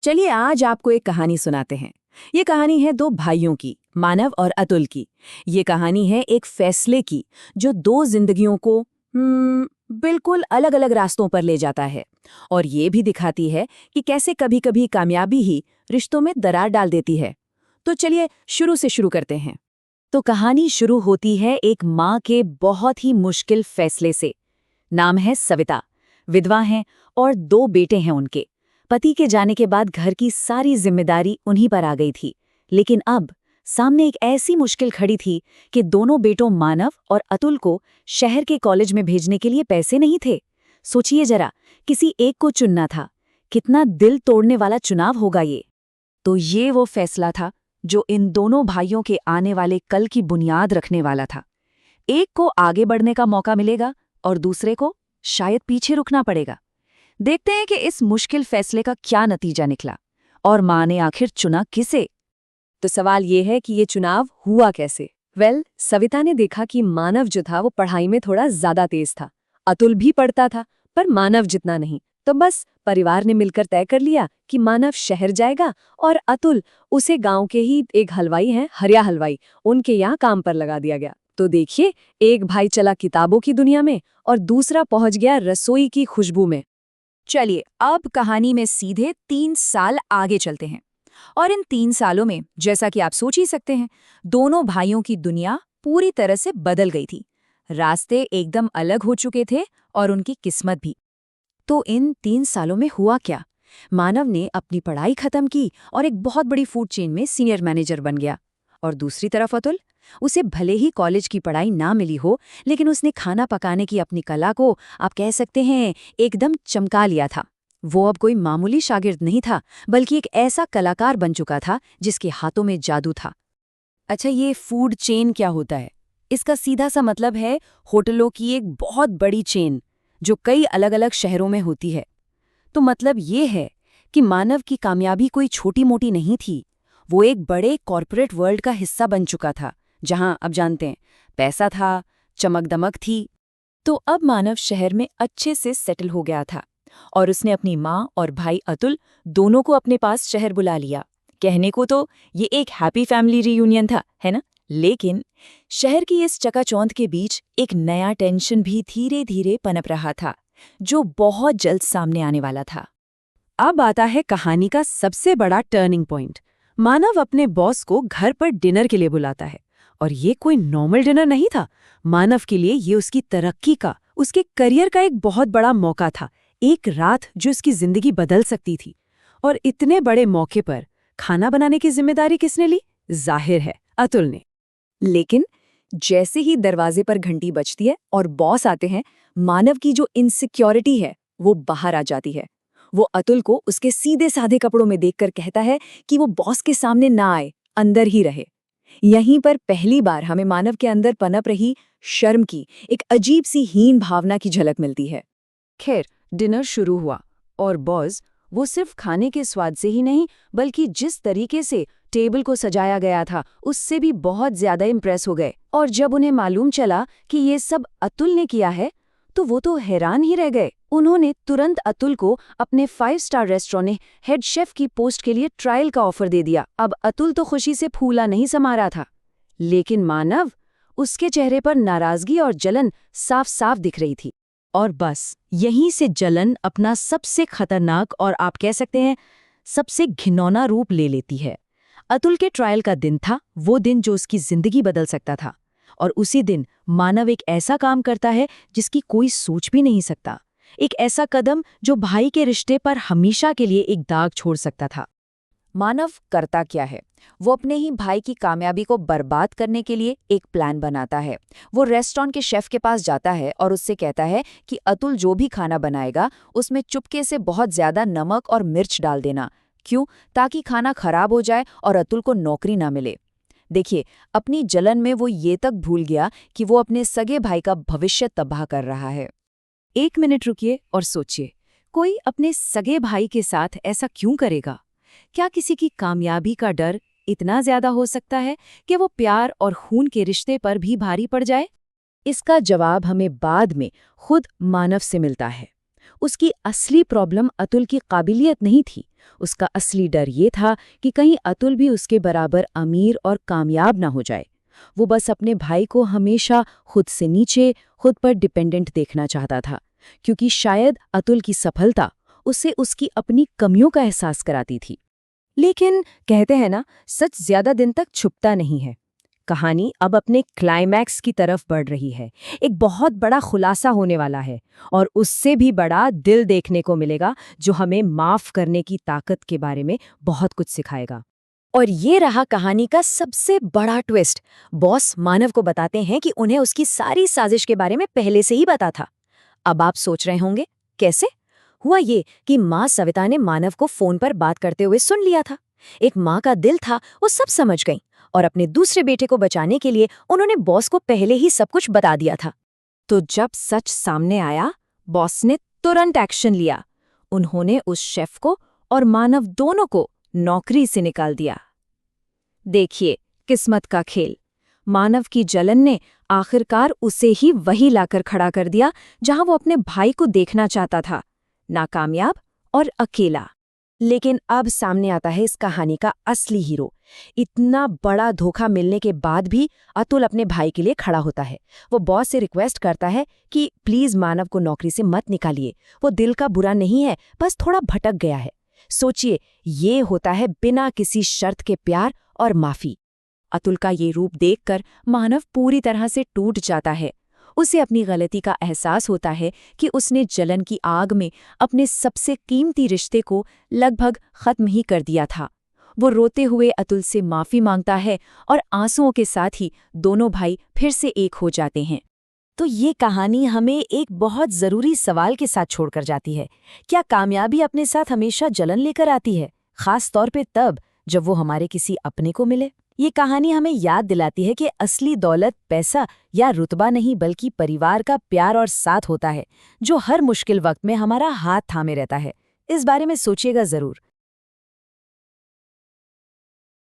चलिए आज आपको एक कहानी सुनाते हैं। ये कहानी है दो भाइयों की, मानव और अतुल की। ये कहानी है एक फैसले की जो दो जिंदगियों को बिल्कुल अलग अलग रास्तों पर ले जाता है। और ये भी दिखाती है कि कैसे कभी कभी कामयाबी ही रिश्तों में दरार डाल देती है। तो चलिए शुरू से शुरू करते हैं। तो कहानी शुरू होती है एक माँ के बहुत ही मुश्किल फैसले से। नाम है सविता, विधवा हैं और दो बेटे हैं उनके। पति के जाने के बाद घर की सारी जिम्मेदारी उन्हीं पर आ गई थी। लेकिन अब सामने एक ऐसी मुश्किल खड़ी थी कि दोनों बेटों मानव और अतुल को शहर के कॉलेज में भेजने के लिए पैसे नहीं थे। सोचिए जरा, किसी एक को चुनना था। कितना दिल तोड़ने वाला चुनाव होगा ये। तो ये वो फैसला था जो इन दोनों भाइयों के आने वाले कल की बुनियाद रखने वाला था। एक को आगे बढ़ने का मौका मिलेगा और दूसरे को शायद पीछे रुकना पड़ेगा। देखते हैं कि इस मुश्किल फैसले का क्या नतीजा निकला और माँ ने आखिर चुना किसे। तो सवाल ये है कि ये चुनाव हुआ कैसे। सविता ने देखा कि मानव जो था वो पढ़ाई में थोड़ा ज्यादा तेज था। अतुल भी पढ़ता था पर मानव जितना नहीं। तो बस परिवार ने मिलकर तय कर लिया कि मानव शहर जाएगा और अतुल उसे गांव के ही एक हलवाई हैं, हरिया हलवाई, उनके यहाँ काम पर लगा दिया गया। तो देखिए, एक भाई चला किताबों की दुनिया में और दूसरा पहुंच गया रसोई की खुशबू में। चलिए अब कहानी में सीधे 3 साल आगे चलते हैं। और इन 3 सालों में, जैसा कि आप सोच ही सकते हैं, दोनों भाइयों की दुनिया पूरी तरह से बदल गई थी। रास्ते एकदम अलग हो चुके थे और उनकी किस्मत भी। तो इन 3 सालों में हुआ क्या? मानव ने अपनी पढ़ाई खत्म की और एक बहुत बड़ी फूड चेन में सीनियर मैनेजर बन गया। और दूसरी तरफ अतुल, उसे भले ही कॉलेज की पढ़ाई ना मिली हो, लेकिन उसने खाना पकाने की अपनी कला को, आप कह सकते हैं, एकदम चमका लिया था। वो अब कोई मामूली शागिर्द नहीं था, बल्कि एक ऐसा कलाकार बन चुका था जिसके हाथों में जादू था। अच्छा, ये फूड चेन क्या होता है? इसका सीधा सा मतलब है होटलों की एक बहुत बड़ी चेन जो कई अलग अलग शहरों में होती है। तो मतलब ये है कि मानव की कामयाबी कोई छोटी मोटी नहीं थी। वो एक बड़े कॉरपोरेट वर्ल्ड का हिस्सा बन चुका था, जहां अब जानते हैं पैसा था, चमक दमक थी। तो अब मानव शहर में अच्छे से सेटल हो गया था और उसने अपनी माँ और भाई अतुल दोनों को अपने पास शहर बुला लिया। कहने को तो ये एक हैप्पी फैमिली रियूनियन था, है ना? लेकिन शहर की इस चकाचौंध के बीच एक नया टेंशन भी धीरे धीरे पनप रहा था, जो बहुत जल्द सामने आने वाला था। अब आता है कहानी का सबसे बड़ा टर्निंग पॉइंट। मानव अपने बॉस को घर पर डिनर के लिए बुलाता है। और ये कोई नॉर्मल डिनर नहीं था। मानव के लिए ये उसकी तरक्की का, उसके करियर का एक बहुत बड़ा मौका था। एक रात जो उसकी जिंदगी बदल सकती थी। और इतने बड़े मौके पर खाना बनाने की जिम्मेदारी किसने ली? जाहिर है, अतुल ने। लेकिन जैसे ही दरवाजे पर घंटी बजती है और बॉस आते हैं, मानव की जो इनसिक्योरिटी है वो बाहर आ जाती है। वो अतुल को उसके सीधे साधे कपड़ों में देखकर कहता है कि वो बॉस के सामने ना आए, अंदर ही रहे। यहीं पर पहली बार हमें मानव के अंदर पनप रही शर्म की एक अजीब सी हीन भावना की झलक मिलती है। खैर, डिनर शुरू हुआ और बॉस, वो सिर्फ खाने के स्वाद से ही नहीं, बल्कि जिस तरीके से टेबल को सजाया गया था उससे भी बहुत ज्यादा इम्प्रेस हो गए। और जब उन्हें मालूम चला कि ये सब अतुल ने किया है, तो वो तो हैरान ही रह गए। उन्होंने तुरंत अतुल को अपने 5 स्टार रेस्टोरेंट में हेड शेफ की पोस्ट के लिए ट्रायल का ऑफर दे दिया। अब अतुल तो खुशी से फूला नहीं समा रहा था, लेकिन मानव, उसके चेहरे पर नाराजगी और जलन साफ साफ दिख रही थी। और बस यहीं से जलन अपना सबसे खतरनाक और आप कह सकते हैं सबसे घिनौना रूप ले लेती है। अतुल के ट्रायल का दिन था, वो दिन जो उसकी जिंदगी बदल सकता था। और उसी दिन मानव एक ऐसा काम करता है जिसकी कोई सोच भी नहीं सकता। एक ऐसा कदम जो भाई के रिश्ते पर हमेशा के लिए एक दाग छोड़ सकता था। मानव करता क्या है? वो अपने ही भाई की कामयाबी को बर्बाद करने के लिए एक प्लान बनाता है। वो रेस्टोरेंट के शेफ के पास जाता है और उससे कहता है कि अतुल जो भी खाना बनाएगा उसमें चुपके से बहुत ज्यादा नमक और मिर्च डाल देना। क्यों? ताकि खाना खराब हो जाए और अतुल को नौकरी ना मिले। देखिए, अपनी जलन में वो ये तक भूल गया कि वो अपने सगे भाई का भविष्य तबाह कर रहा है। 1 मिनट रुकिए और सोचिए, कोई अपने सगे भाई के साथ ऐसा क्यों करेगा? क्या किसी की कामयाबी का डर इतना ज्यादा हो सकता है कि वो प्यार और खून के रिश्ते पर भी भारी पड़ जाए? इसका जवाब हमें बाद में खुद मानव से मिलता है। उसकी असली प्रॉब्लम अतुल की काबिलियत नहीं थी। उसका असली डर ये था कि कहीं अतुल भी उसके बराबर अमीर और कामयाब ना हो जाए। वो बस अपने भाई को हमेशा खुद से नीचे, खुद पर डिपेंडेंट देखना चाहता था, क्योंकि शायद अतुल की सफलता उसे उसकी अपनी कमियों का एहसास कराती थी। लेकिन कहते हैं ना, सच ज्यादा दिन तक छुपता नहीं है। कहानी अब अपने क्लाइमैक्स की तरफ बढ़ रही है। एक बहुत बड़ा खुलासा होने वाला है और उससे भी बड़ा दिल देखने को मिलेगा, जो हमें माफ करने की ताकत के बारे में बहुत कुछ सिखाएगा। और ये रहा कहानी का सबसे बड़ा ट्विस्ट। बॉस मानव को बताते हैं कि उन्हें उसकी सारी साजिश के बारे में पहले से ही पता था। अब आप सोच रहे होंगे, कैसे? हुआ ये कि माँ सविता ने मानव को फोन पर बात करते हुए सुन लिया था। एक माँ का दिल था, वो सब समझ गई, और अपने दूसरे बेटे को बचाने के लिए उन्होंने बॉस को पहले ही सब कुछ बता दिया था। तो जब सच सामने आया, बॉस ने तुरंत एक्शन लिया। उन्होंने उस शेफ को और मानव दोनों को नौकरी से निकाल दिया। देखिए, किस्मत का खेल। मानव की जलन ने आखिरकार उसे ही वही लाकर खड़ा कर दिया जहां वो अपने भाई को देखना चाहता था, नाकामयाब और अकेला। लेकिन अब सामने आता है इस कहानी का असली हीरो। इतना बड़ा धोखा मिलने के बाद भी अतुल अपने भाई के लिए खड़ा होता है। वो बॉस से रिक्वेस्ट करता है कि प्लीज मानव को नौकरी से मत निकालिए, वो दिल का बुरा नहीं है, बस थोड़ा भटक गया है। सोचिए, ये होता है बिना किसी शर्त के प्यार और माफी। अतुल का ये रूप देखकर मानव पूरी तरह से टूट जाता है। उसे अपनी गलती का एहसास होता है कि उसने जलन की आग में अपने सबसे कीमती रिश्ते को लगभग खत्म ही कर दिया था। वो रोते हुए अतुल से माफी मांगता है और आंसुओं के साथ ही दोनों भाई फिर से एक हो जाते हैं। तो ये कहानी हमें एक बहुत जरूरी सवाल के साथ छोड़कर जाती है। क्या कामयाबी अपने साथ हमेशा जलन लेकर आती है, खास तौर पे तब जब वो हमारे किसी अपने को मिले? ये कहानी हमें याद दिलाती है कि असली दौलत पैसा या रुतबा नहीं, बल्कि परिवार का प्यार और साथ होता है, जो हर मुश्किल वक्त में हमारा हाथ थामे रहता है। इस बारे में सोचिएगा जरूर।